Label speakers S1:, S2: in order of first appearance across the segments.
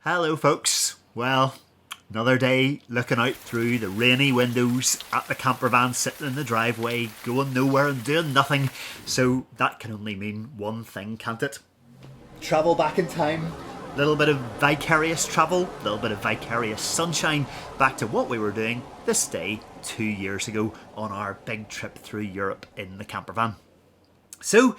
S1: Hello folks. Well, another day looking out through the rainy windows at the camper van sitting in the driveway, going nowhere and doing nothing. So that can only mean one thing, can't it? Travel back in time, a little bit of vicarious travel, a little bit of vicarious sunshine, back to what we were doing this day 2 years ago on our big trip through Europe in the camper van. So,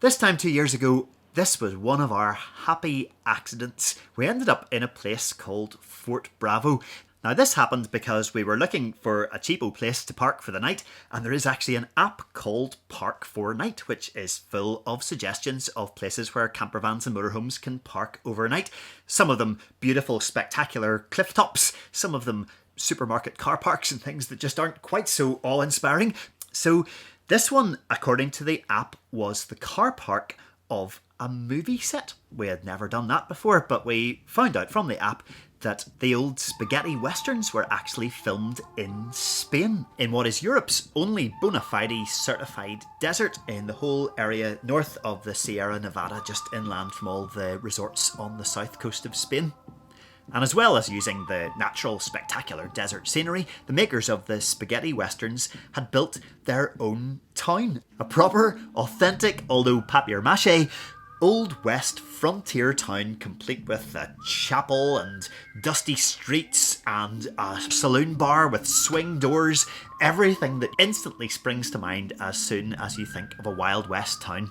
S1: this time 2 years ago, this was one of our happy accidents. We ended up in a place called Fort Bravo. Now this happened because we were looking for a cheapo place to park for the night, and there is actually an app called Park for Night, which is full of suggestions of places where camper vans and motorhomes can park overnight. Some of them beautiful, spectacular cliff tops, some of them supermarket car parks and things that just aren't quite so awe-inspiring. So this one, according to the app, was the car park of a movie set. We had never done that before, but we found out from the app that the old spaghetti westerns were actually filmed in Spain, in what is Europe's only bona fide certified desert in the whole area north of the Sierra Nevada, just inland from all the resorts on the south coast of Spain. And as well as using the natural, spectacular desert scenery, the makers of the spaghetti westerns had built their own town. A proper, authentic, although papier-mâché, Old West frontier town, complete with a chapel and dusty streets and a saloon bar with swing doors. Everything that instantly springs to mind as soon as you think of a Wild West town.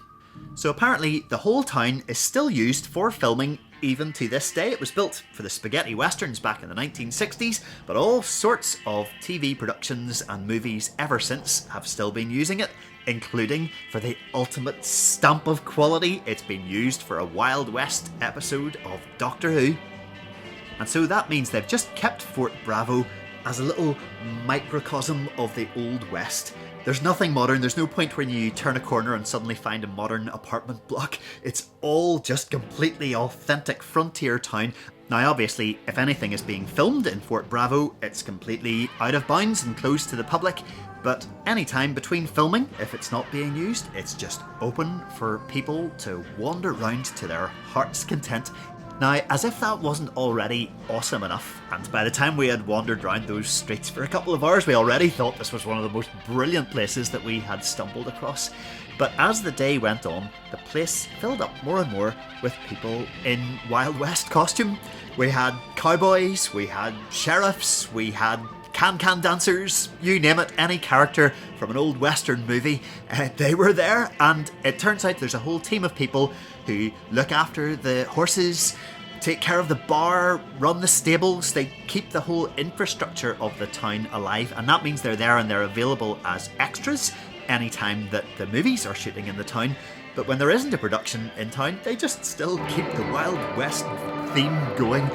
S1: So apparently the whole town is still used for filming even to this day. It was built for the spaghetti westerns back in the 1960s, but all sorts of TV productions and movies ever since have still been using it, including for the ultimate stamp of quality. It's been used for a Wild West episode of Doctor Who. And so that means they've just kept Fort Bravo as a little microcosm of the Old West. There's nothing modern, there's no point when you turn a corner and suddenly find a modern apartment block. It's all just completely authentic frontier town. Now obviously, if anything is being filmed in Fort Bravo, it's completely out of bounds and closed to the public. But any time between filming, if it's not being used, it's just open for people to wander around to their heart's content. Now, as if that wasn't already awesome enough, and by the time we had wandered around those streets for a couple of hours, we already thought this was one of the most brilliant places that we had stumbled across. But as the day went on, the place filled up more and more with people in Wild West costume. We had cowboys, we had sheriffs, we had can-can dancers, you name it, any character from an old western movie, they were there. And it turns out there's a whole team of people who look after the horses, take care of the bar, run the stables. They keep the whole infrastructure of the town alive, and that means they're there and they're available as extras anytime that the movies are shooting in the town. But when there isn't a production in town, they just still keep the Wild West theme going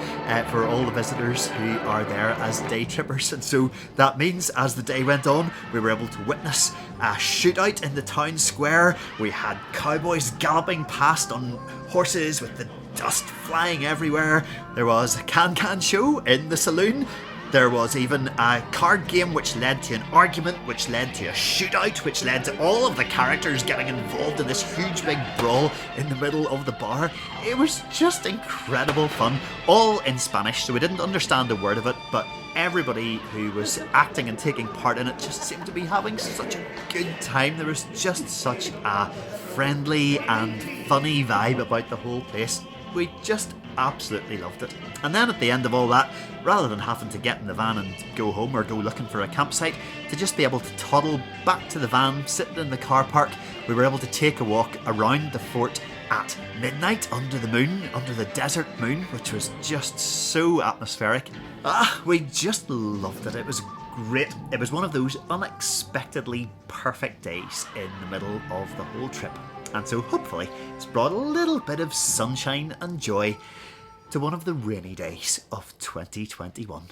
S1: for all the visitors who are there as day trippers. And so that means as the day went on, we were able to witness a shootout in the town square. We had cowboys galloping past on horses with the dust flying everywhere. There was a can-can show in the saloon. There was even a card game which led to an argument, which led to a shootout, which led to all of the characters getting involved in this huge big brawl in the middle of the bar. It was just incredible fun, all in Spanish, so we didn't understand a word of it, but everybody who was acting and taking part in it just seemed to be having such a good time. There was just such a friendly and funny vibe about the whole place. We just absolutely loved it. And then at the end of all that, rather than having to get in the van and go home or go looking for a campsite, to just be able to toddle back to the van, sitting in the car park, we were able to take a walk around the fort at midnight under the moon, under the desert moon, which was just so atmospheric. We just loved it. It was great. It was one of those unexpectedly perfect days in the middle of the whole trip. And so hopefully it's brought a little bit of sunshine and joy to one of the rainy days of 2021.